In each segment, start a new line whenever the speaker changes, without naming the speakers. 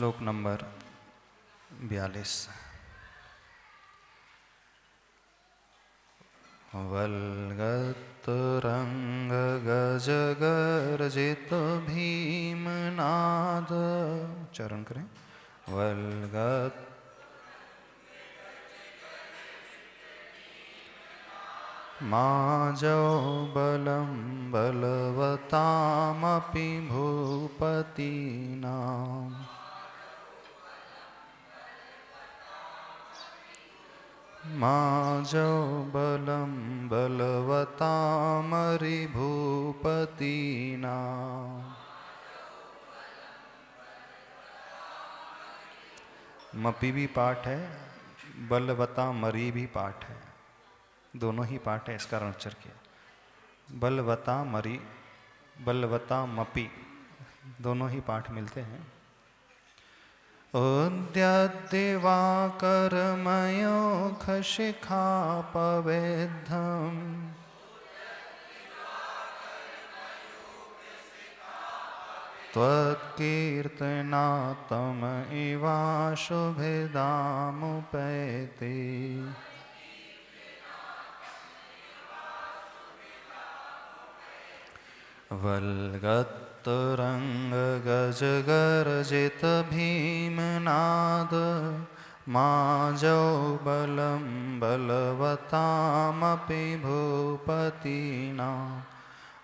श्लोक नंबर 42। वल्गतरंगगजगर्जित भीमनाद, उच्चारण करें। वल्गत माजौ बलं बलवतामपि भूपतीनाम् माजौ बलं बलवतामरिभूपतीनाम्। मपी भी पाठ है, बलवता मरी भी पाठ है, दोनों ही पाठ है। इस कारण उच्चार किया बलवता मरी, बलवता मपी, दोनों ही पाठ मिलते हैं। उद्यद्दिवाकरमयोखशिखापवेद्धम् त्वत्कीर्तनात्तम इवाशुभिदामुपैति। वल्गतरंगगजगर्जित भीमनाद माजौ बलं बलवतामपि भूपतीनाम्।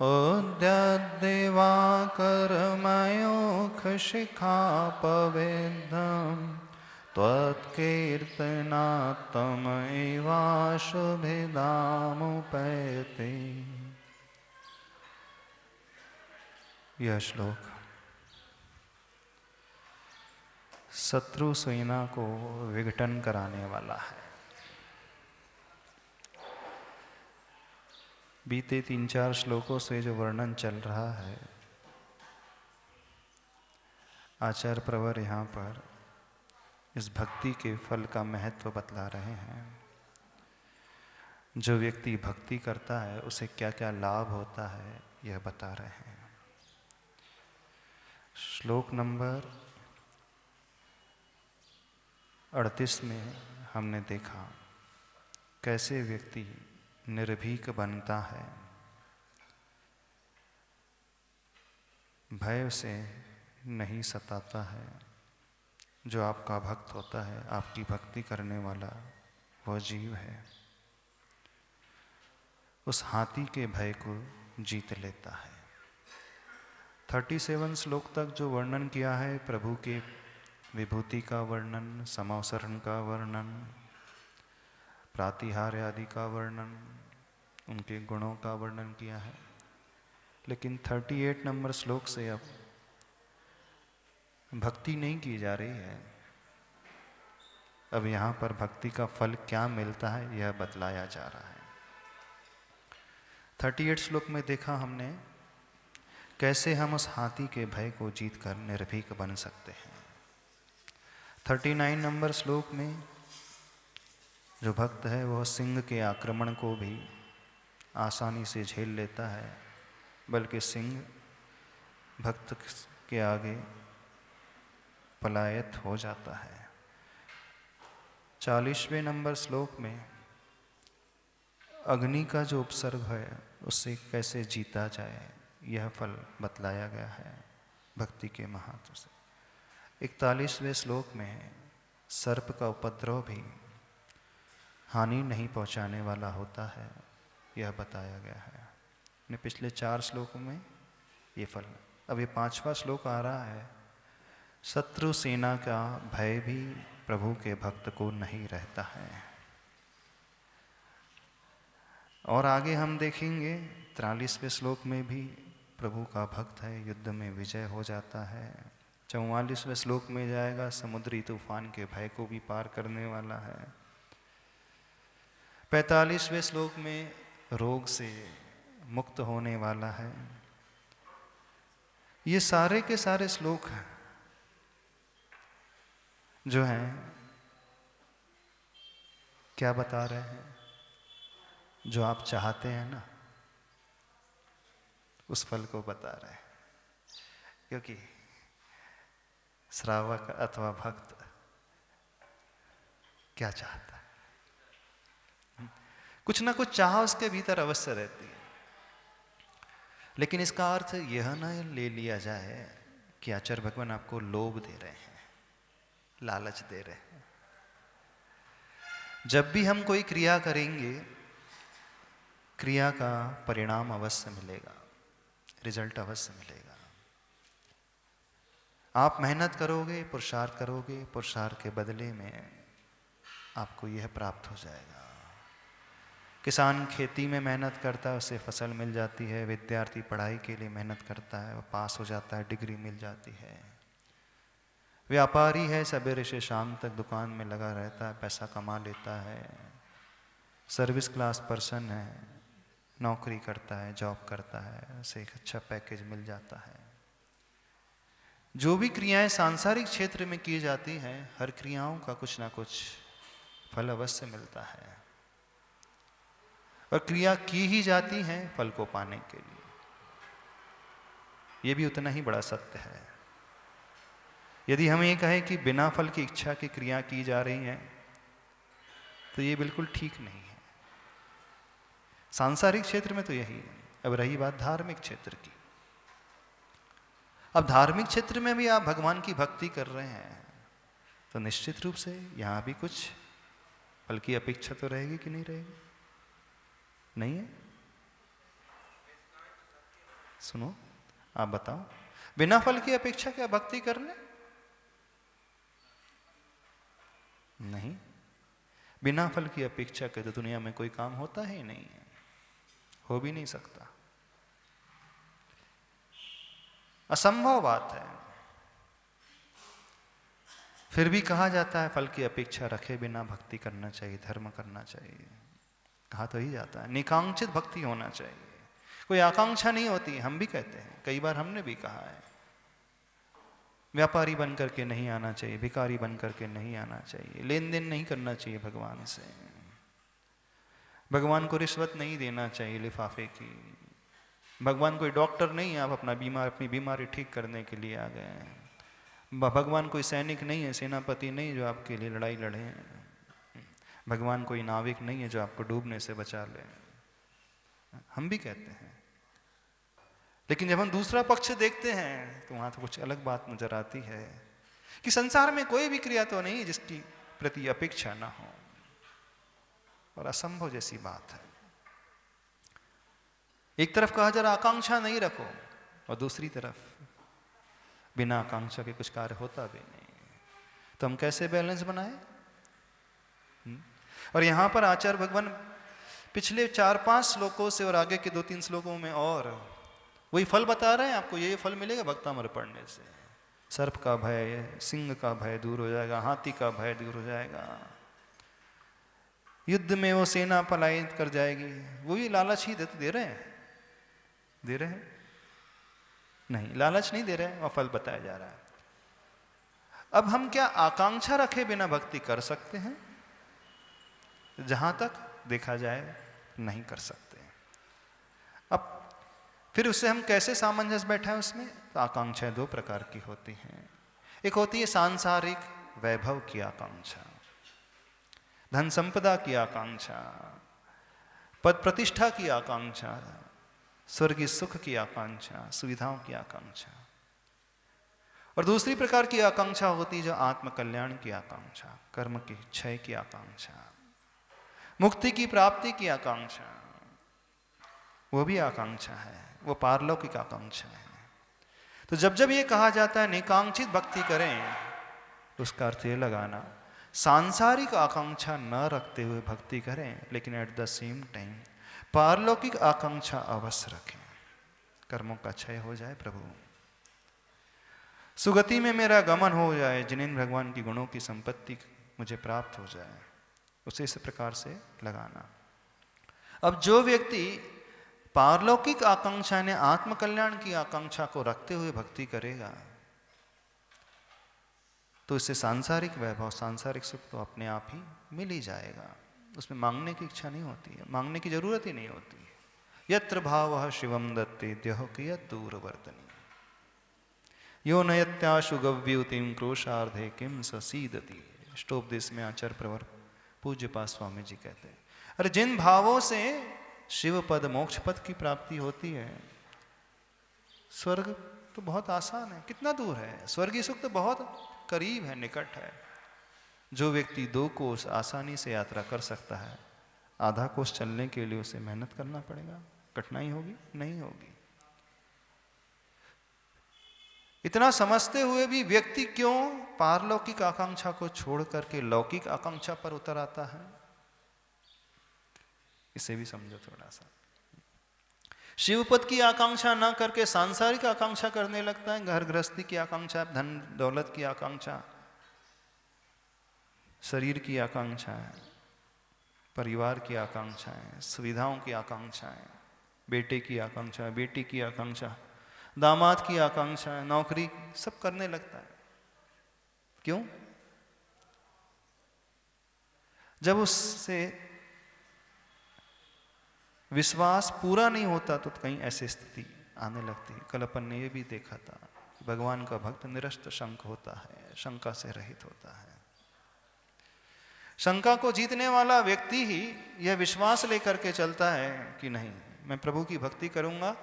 उद्यद्दिवाकरमयोखशिखापवेद्धम् त्वत्कीर्तनात्तम इवाशुभिदामुपैति। यह श्लोक शत्रु सेना को विघटन कराने वाला है। बीते 3-4 श्लोकों से जो वर्णन चल रहा है, आचार्य प्रवर यहाँ पर इस भक्ति के फल का महत्व बतला रहे हैं। जो व्यक्ति भक्ति करता है उसे क्या क्या लाभ होता है, यह बता रहे हैं। श्लोक नंबर 38 में हमने देखा कैसे व्यक्ति निर्भीक बनता है, भय से नहीं सताता है। जो आपका भक्त होता है, आपकी भक्ति करने वाला वह जीव है, उस हाथी के भय को जीत लेता है। 37 श्लोक तक जो वर्णन किया है, प्रभु के विभूति का वर्णन, समावसरण का वर्णन, प्रातिहार्य आदि का वर्णन, उनके गुणों का वर्णन किया है। लेकिन 38 नंबर श्लोक से अब भक्ति नहीं की जा रही है। अब यहाँ पर भक्ति का फल क्या मिलता है, यह बतलाया जा रहा है। 38 श्लोक में देखा हमने कैसे हम उस हाथी के भय को जीतकर निर्भीक बन सकते हैं। 39 नंबर श्लोक में जो भक्त है वह सिंह के आक्रमण को भी आसानी से झेल लेता है, बल्कि सिंह भक्त के आगे पलायत हो जाता है। 40वें नंबर श्लोक में अग्नि का जो उपसर्ग है उससे कैसे जीता जाए, यह फल बतलाया गया है भक्ति के महत्व से। 41वें श्लोक में सर्प का उपद्रव भी हानि नहीं पहुंचाने वाला होता है, यह बताया गया है। ने पिछले 4 श्लोकों में ये फल। अब ये 5वां श्लोक आ रहा है, शत्रु सेना का भय भी प्रभु के भक्त को नहीं रहता है। और आगे हम देखेंगे 43वें श्लोक में भी प्रभु का भक्त है, युद्ध में विजय हो जाता है। 44वें श्लोक में जाएगा, समुद्री तूफान के भय को भी पार करने वाला है। 45वें श्लोक में रोग से मुक्त होने वाला है। ये सारे के सारे श्लोक जो हैं क्या बता रहे हैं, जो आप चाहते हैं ना उस फल को बता रहे हैं। क्योंकि श्रावक अथवा भक्त क्या चाहता है? कुछ ना कुछ चाह उसके भीतर अवश्य रहती है। लेकिन इसका अर्थ यह न ले लिया जाए कि आचार्य भगवान आपको लोभ दे रहे हैं, लालच दे रहे हैं। जब भी हम कोई क्रिया करेंगे, क्रिया का परिणाम अवश्य मिलेगा, रिजल्ट अवश्य मिलेगा। आप मेहनत करोगे, पुरुषार्थ करोगे, पुरुषार्थ के बदले में आपको यह प्राप्त हो जाएगा। किसान खेती में मेहनत करता है, उसे फसल मिल जाती है। विद्यार्थी पढ़ाई के लिए मेहनत करता है, वो पास हो जाता है, डिग्री मिल जाती है। व्यापारी है, सवेरे से शाम तक दुकान में लगा रहता है, पैसा कमा लेता है। सर्विस क्लास पर्सन है, नौकरी करता है, जॉब करता है, उसे एक अच्छा पैकेज मिल जाता है। जो भी क्रियाएं सांसारिक क्षेत्र में की जाती हैं, हर क्रियाओं का कुछ ना कुछ फल अवश्य मिलता है, और क्रिया की ही जाती है फल को पाने के लिए। यह भी उतना ही बड़ा सत्य है। यदि हम ये कहें कि बिना फल की इच्छा की क्रिया की जा रही है, तो ये बिल्कुल ठीक नहीं है। सांसारिक क्षेत्र में तो यही है। अब रही बात धार्मिक क्षेत्र की। अब धार्मिक क्षेत्र में भी आप भगवान की भक्ति कर रहे हैं, तो निश्चित रूप से यहां भी कुछ फल की अपेक्षा तो रहेगी कि नहीं रहेगी? नहीं है? सुनो, आप बताओ, बिना फल की अपेक्षा क्या भक्ति करने? नहीं। बिना फल की अपेक्षा के तो दुनिया में कोई काम होता ही नहीं है, हो भी नहीं सकता, असंभव बात है। फिर भी कहा जाता है फल की अपेक्षा रखे बिना भक्ति करना चाहिए, धर्म करना चाहिए। कहा तो ही जाता है निकांक्षित भक्ति होना चाहिए, कोई आकांक्षा नहीं होती। हम भी कहते हैं, कई बार हमने भी कहा है, व्यापारी बन करके नहीं आना चाहिए, भिखारी बन करके नहीं आना चाहिए, लेन देन नहीं करना चाहिए भगवान से, भगवान को रिश्वत नहीं देना चाहिए लिफाफे की, भगवान कोई डॉक्टर नहीं है, आप अपनी बीमारी ठीक करने के लिए आ गए हैं, भगवान कोई सैनिक नहीं है, सेनापति नहीं जो आपके लिए लड़ाई लड़े, भगवान कोई नाविक नहीं है जो आपको डूबने से बचा ले। हम भी कहते हैं, लेकिन जब हम दूसरा पक्ष देखते हैं तो वहां तो कुछ अलग बात नजर आती है कि संसार में कोई भी क्रिया तो नहीं जिसकी प्रति अपेक्षा ना हो, और असंभव जैसी बात है। एक तरफ कहा जरा आकांक्षा नहीं रखो, और दूसरी तरफ बिना आकांक्षा के कुछ कार्य होता भी नहीं, तो हम कैसे बैलेंस बनाए? और यहां पर आचार्य भगवान पिछले 4-5 श्लोकों से और आगे के 2-3 श्लोकों में और वही फल बता रहे हैं आपको। ये फल मिलेगा भक्तामृत पढ़ने से। सर्प का भय, सिंह का भय दूर हो जाएगा, हाथी का भय दूर हो जाएगा, युद्ध में वो सेना पलायन कर जाएगी। वो भी लालच ही दे रहे हैं, दे रहे हैं? नहीं, लालच नहीं दे रहे हैं, वह फल बताया जा रहा है। अब हम क्या आकांक्षा रखे बिना भक्ति कर सकते हैं? जहां तक देखा जाए नहीं कर सकते। अब फिर उससे हम कैसे सामंजस्य बैठा है उसमें? तो आकांक्षाएं 2 प्रकार की होती हैं। एक होती है सांसारिक वैभव की आकांक्षा, धन संपदा की आकांक्षा, पद प्रतिष्ठा की आकांक्षा, स्वर्गीय सुख की आकांक्षा, सुविधाओं की आकांक्षा। और दूसरी प्रकार की आकांक्षा होती है जो आत्म कल्याण की आकांक्षा, कर्म की क्षय की आकांक्षा, मुक्ति की प्राप्ति की आकांक्षा। वो भी आकांक्षा है, वो पारलौकिक आकांक्षा है। तो जब जब ये कहा जाता है निकांक्षित भक्ति करें, तो उसका अर्थ ये लगाना सांसारिक आकांक्षा न रखते हुए भक्ति करें, लेकिन एट द सेम टाइम पारलौकिक आकांक्षा अवश्य रखें। कर्मों का क्षय हो जाए, प्रभु सुगति में मेरा गमन हो जाए, जिनेन्द्र भगवान की गुणों की संपत्ति मुझे प्राप्त हो जाए, उसे इस प्रकार से लगाना। अब जो व्यक्ति पारलौकिक आकांक्षा ने आत्म कल्याण की आकांक्षा को रखते हुए भक्ति करेगा, तो इससे सांसारिक वैभव, सांसारिक सुख तो अपने आप ही मिल ही जाएगा। उसमें मांगने की इच्छा नहीं होती है, मांगने की जरूरत ही नहीं होती है। यत्र भावः शिवम दत्ते द्यः कियत् दूरवर्तनी। यो नयत्याशु गव्युतिम क्रोशार्धे किम ससीदति। अष्टोपदेश में आचार्य प्रवर पूज्य पाद स्वामी जी कहते हैं, अरे जिन भावों से शिव पद मोक्ष पद की प्राप्ति होती है, स्वर्ग तो बहुत आसान है, कितना दूर है, स्वर्गीय सुख तो बहुत करीब है, निकट है। जो व्यक्ति 2 कोस आसानी से यात्रा कर सकता है, आधा कोस चलने के लिए उसे मेहनत करना पड़ेगा, कठिनाई होगी? नहीं होगी। इतना समझते हुए भी व्यक्ति क्यों पारलौकिक आकांक्षा को छोड़ करके लौकिक आकांक्षा पर उतर आता है, इसे भी समझो थोड़ा सा। शिवपद की आकांक्षा ना करके सांसारिक आकांक्षा करने लगता है, घर गृहस्थी की आकांक्षा, धन दौलत की आकांक्षा, शरीर की आकांक्षाएं, परिवार की आकांक्षाएं, सुविधाओं की आकांक्षाएं, बेटे की आकांक्षा, बेटी की आकांक्षा, दामाद की आकांक्षा, नौकरी, सब करने लगता है। क्यों? जब उससे विश्वास पूरा नहीं होता तो कहीं ऐसी स्थिति आने लगती है। कल अपन ने ये भी देखा था, भगवान का भक्त निरस्त शंक होता है, शंका से रहित होता है। शंका को जीतने वाला व्यक्ति ही यह विश्वास लेकर के चलता है कि नहीं, मैं प्रभु की भक्ति करूंगा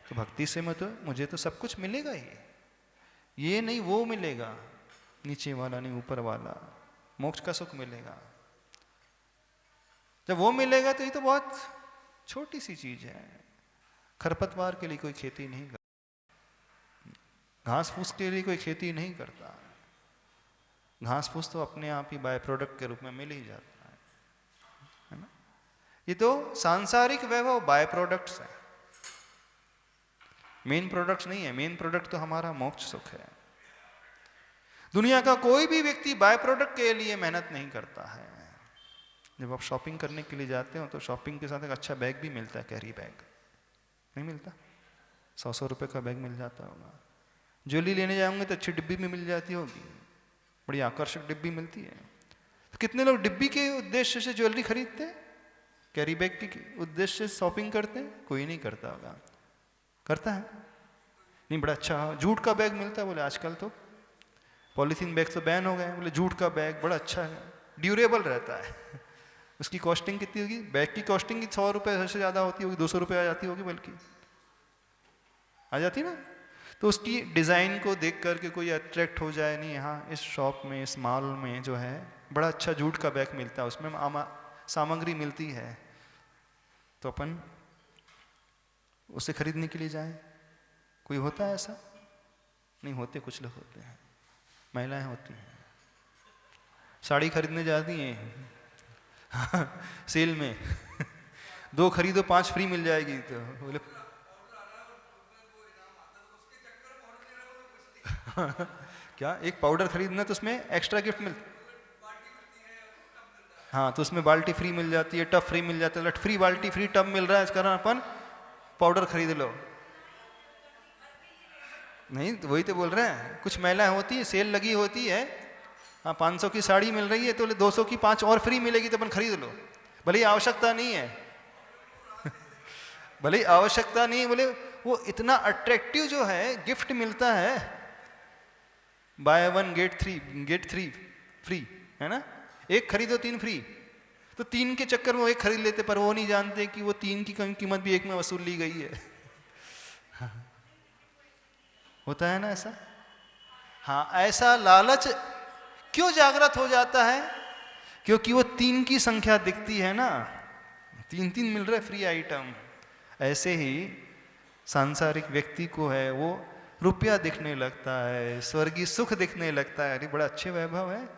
तो भक्ति से मुझे तो सब कुछ मिलेगा ही, ये नहीं वो मिलेगा, नीचे वाला नहीं ऊपर वाला, मोक्ष का सुख मिलेगा। जब वो मिलेगा तो ये तो बहुत छोटी सी चीज है, खरपतवार के लिए कोई खेती नहीं करता, घास फूस के लिए कोई खेती नहीं करता, घास फूस तो अपने आप ही बाय प्रोडक्ट के रूप में मिल ही जाता है ना। ये तो सांसारिक वैभव बाय प्रोडक्ट्स है, मेन प्रोडक्ट्स नहीं है। मेन प्रोडक्ट तो हमारा मोक्ष सुख है। दुनिया का कोई भी व्यक्ति बाय प्रोडक्ट के लिए मेहनत नहीं करता है। जब आप शॉपिंग करने के लिए जाते हो तो शॉपिंग के साथ एक अच्छा बैग भी मिलता है, कैरी बैग नहीं मिलता, 100 रुपए का बैग मिल जाता होगा। ज्वेलरी लेने जाएंगे तो अच्छी डिब्बी में मिल जाती होगी, बड़ी आकर्षक डिब्बी मिलती है। तो कितने लोग डिब्बी के उद्देश्य से ज्वेलरी खरीदते हैं, कैरी बैग के उद्देश्य से शॉपिंग करते हैं? कोई नहीं करता होगा। करता है? नहीं, बड़ा अच्छा जूट का बैग मिलता है, बोले आजकल तो पॉलीथीन बैग तो बैन हो गए, बोले जूट का बैग बड़ा अच्छा है, ड्यूरेबल रहता है। उसकी कॉस्टिंग कितनी होगी? बैग की कॉस्टिंग 100 रुपये से ज़्यादा होती होगी, 200 रुपये आ जाती होगी, बल्कि आ जाती ना। तो उसकी डिज़ाइन को देख करके कोई अट्रैक्ट हो जाए, नहीं यहाँ इस शॉप में, इस मॉल में जो है बड़ा अच्छा जूट का बैग मिलता है, उसमें सामग्री मिलती है, तो अपन उसे खरीदने के लिए जाए। कोई होता है ऐसा? नहीं होते, कुछ लोग होते हैं, महिलाएं होती हैं, साड़ी खरीदने जाती हैं सेल में 2 खरीदो 5 फ्री मिल जाएगी, तो बोले क्या एक पाउडर खरीदना तो उसमें एक्स्ट्रा गिफ्ट मिल, हाँ तो उसमें बाल्टी फ्री मिल जाती है, टब फ्री मिल जाता है, फ्री बाल्टी फ्री टब मिल रहा है, इस कारण अपन पाउडर खरीद लो। नहीं तो वही तो बोल रहे हैं, कुछ महिलाएं होती है, सेल लगी होती है, हाँ 500 की साड़ी मिल रही है तो 200 की 5 और फ्री मिलेगी, तो अपन खरीद लो, भले ही आवश्यकता नहीं है भले ही आवश्यकता नहीं है, बोले वो इतना अट्रैक्टिव जो है गिफ्ट मिलता है, बाय 1 गेट 3 फ्री है ना, 1 खरीदो 3 फ्री, तो 3 के चक्कर में वो 1 खरीद लेते, पर वो नहीं जानते कि वो 3 की कीमत भी 1 में वसूल ली गई है होता है ना ऐसा। हाँ, ऐसा लालच क्यों जागृत हो जाता है? क्योंकि वो 3 की संख्या दिखती है ना, 3 मिल रहा है फ्री आइटम। ऐसे ही सांसारिक व्यक्ति को है, वो रुपया दिखने लगता है, स्वर्गीय सुख दिखने लगता है, अरे बड़ा अच्छे वैभव है,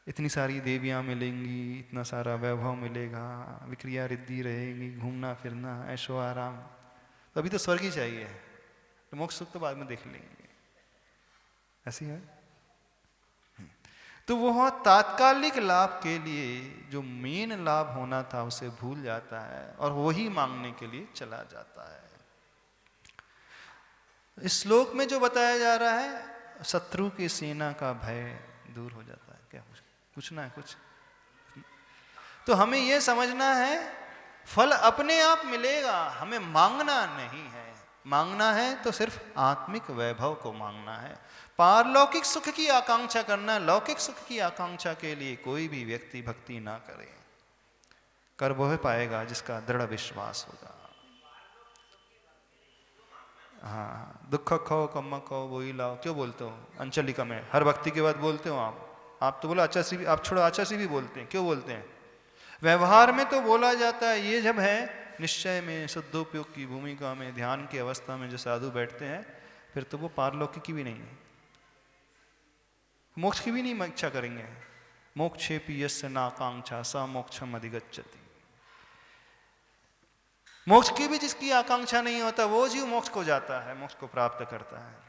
इतनी सारी देवियां मिलेंगी, इतना सारा वैभव मिलेगा, विक्रिया रिद्धि रहेगी, घूमना फिरना, ऐशो आराम, तो अभी तो स्वर्ग ही चाहिए, तो मोक्ष सुख तो बाद में देख लेंगे। ऐसी है। तो वह तात्कालिक लाभ के लिए जो मेन लाभ होना था उसे भूल जाता है और वही मांगने के लिए चला जाता है। इस श्लोक में जो बताया जा रहा है, शत्रु की सेना का भय दूर हो जाता है। क्या पूछना है कुछ? तो हमें यह समझना है फल अपने आप मिलेगा, हमें मांगना नहीं है। मांगना है तो सिर्फ आत्मिक वैभव को मांगना है। पारलौकिक सुख की आकांक्षा करना, लौकिक सुख की आकांक्षा के लिए कोई भी व्यक्ति भक्ति ना करे। कर वह पाएगा जिसका दृढ़ विश्वास होगा। हाँ, दुख खाओ कम्मा खाओ वही लाओ, क्यों बोलते हो अंचलिका में, हर भक्ति के बाद बोलते हो आप तो बोलो अच्छा सी भी, आप छोड़ो अच्छा सी भी बोलते हैं, क्यों बोलते हैं? व्यवहार में तो बोला जाता है, ये जब है निश्चय में शुद्धोपयोग की भूमिका में ध्यान की अवस्था में जो साधु बैठते हैं, फिर तो वो पारलौकिक की भी नहीं है, मोक्ष की भी नहीं इच्छा करेंगे। मोक्षेपि यस्य नाकांक्षा स मोक्षम अधिगच्छति। मोक्ष की भी जिसकी आकांक्षा नहीं होता वो जीव मोक्ष को जाता है, मोक्ष को प्राप्त करता है।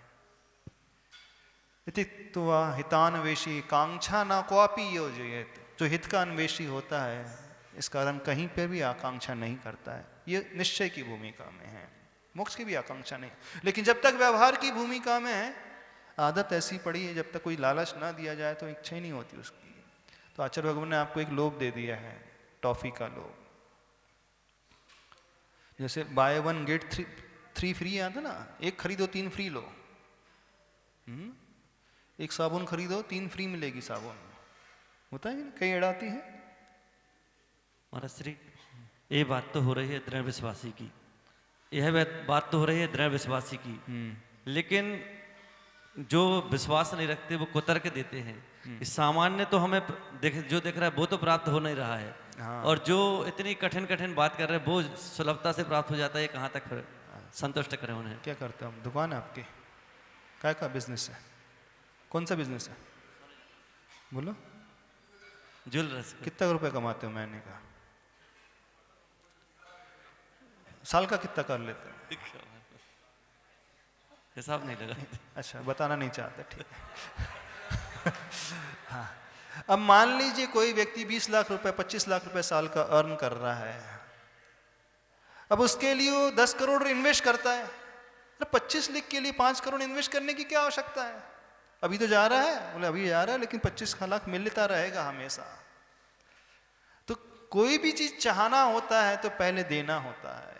इतित्वा हितान्वेषी कांक्षा न क्वापि योजयेत। जो हित का अन्वेषी होता है इस कारण कहीं पर भी आकांक्षा नहीं करता है, ये निश्चय की भूमिका में है, मोक्ष की भी आकांक्षा नहीं। लेकिन जब तक व्यवहार की भूमिका में है, आदत ऐसी पड़ी है, जब तक कोई लालच ना दिया जाए तो इच्छा ही नहीं होती उसकी। तो आचार्य भगवान ने आपको एक लोभ दे दिया है, टॉफी का लोभ। जैसे by one get three free आता ना, एक खरीदो 3 फ्री लो। एक साबुन खरीदो 3 फ्री मिलेगी साबुन, होता है कई एड़ाती है।
महाराज श्री, ये बात तो हो रही है दृढ़ विश्वासी की, यह बात तो हो रही है दृढ़ विश्वासी की, लेकिन जो विश्वास नहीं रखते वो कुतर्क देते हैं। इस सामान्य तो हमें जो देख रहा है वो तो प्राप्त हो नहीं रहा है। हाँ। और जो इतनी कठिन कठिन बात कर रहे हैं वो सुलभता से प्राप्त हो जाता है, कहाँ तक फिर संतुष्ट करें उन्हें? क्या करते हो? दुकान है आपकी, क्या का बिजनेस है? कौन सा बिजनेस है बोलो? ज्वेलर्स। कितना रुपए कमाते हो महीने का? साल का कितना कर लेते हो? हिसाब नहीं लगा। अच्छा, बताना नहीं चाहते, ठीक है। हाँ, अब मान लीजिए कोई व्यक्ति 20 लाख रुपए 25 लाख रुपए साल का अर्न कर रहा है, अब उसके लिए वो 10 करोड़ इन्वेस्ट करता है। 25 लाख के लिए 5 करोड़ इन्वेस्ट करने की क्या आवश्यकता है? अभी तो जा रहा है, बोले अभी जा रहा है, लेकिन 25 लाख मिलता रहेगा हमेशा। तो कोई भी चीज चाहना होता है तो पहले देना होता है।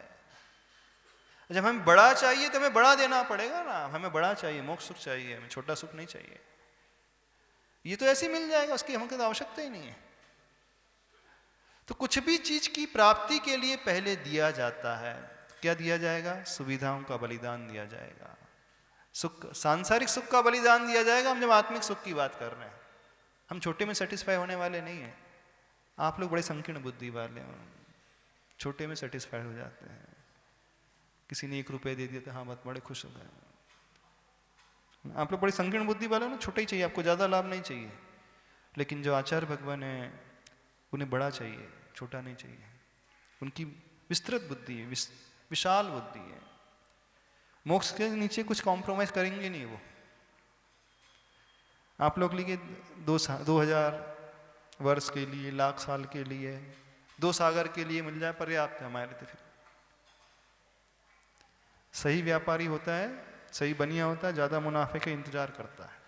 जब हमें बड़ा चाहिए तो हमें बड़ा देना पड़ेगा ना। हमें बड़ा चाहिए, मोक्ष सुख चाहिए, हमें छोटा सुख नहीं चाहिए। ये तो ऐसे ही मिल जाएगा, उसकी हमको तो आवश्यकता ही नहीं है। तो कुछ भी चीज की प्राप्ति के लिए पहले दिया जाता है। क्या दिया जाएगा? सुविधाओं का बलिदान दिया जाएगा, सुख, सांसारिक सुख का बलिदान दिया जाएगा। हम जब आत्मिक सुख की बात कर रहे हैं, हम छोटे में सेटिस्फाई होने वाले नहीं हैं। आप लोग बड़े संकीर्ण बुद्धि वाले हो, छोटे में सेटिस्फाइड हो जाते हैं। किसी ने 1 रुपये दे दिया तो हाँ बात, बड़े खुश हो गए। आप लोग बड़ी संकीर्ण बुद्धि वाले हो ना, छोटा ही चाहिए आपको, ज्यादा लाभ नहीं चाहिए। लेकिन जो आचार्य भगवान है उन्हें बड़ा चाहिए, छोटा नहीं चाहिए। उनकी विस्तृत बुद्धि है, विशाल बुद्धि है। मोक्ष के नीचे कुछ कॉम्प्रोमाइज करेंगे नहीं वो। आप लोग लिए 2000 वर्ष के लिए, लाख साल के लिए, 2 सागर के लिए मिल जाए पर्याप्त है हमारे लिए। तो फिर सही व्यापारी होता है, सही बनिया होता है, ज्यादा मुनाफे का इंतजार करता है।